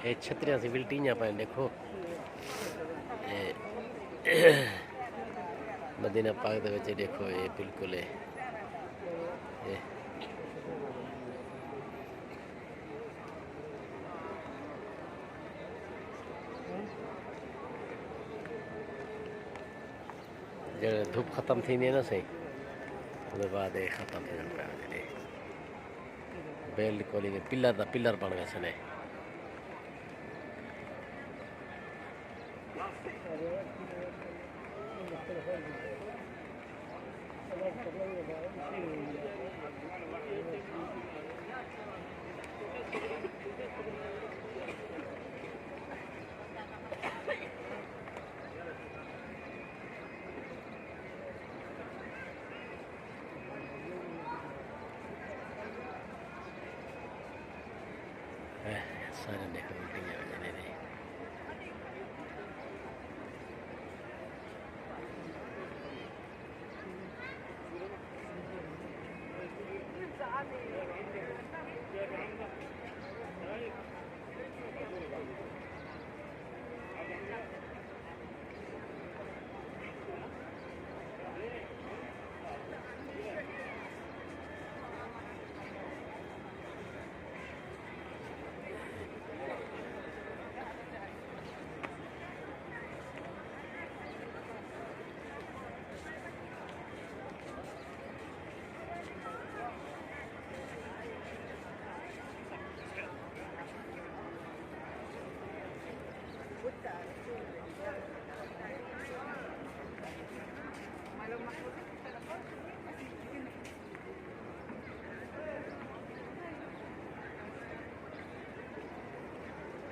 ये छतरियां सी बिल्टियां पाए देखो मदीना पाक दे विच देखो ये बिल्कुल है ये जब धूप खत्म थी ना सही उसके बाद ये खत्म थी पे बिल्कुल ही पिलर बन गए सने सारे देखो बिल्डिंग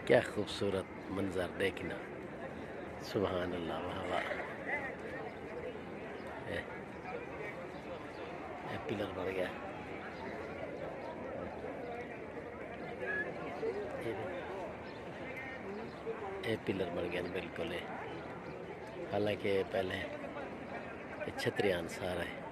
क्या खूबसूरत मंजर देखना सुभान अल्लाह वाह वाह पिलर बन गया ये पिलर बन गया बिल्कुल हालांकि पहले छतरियां सारा है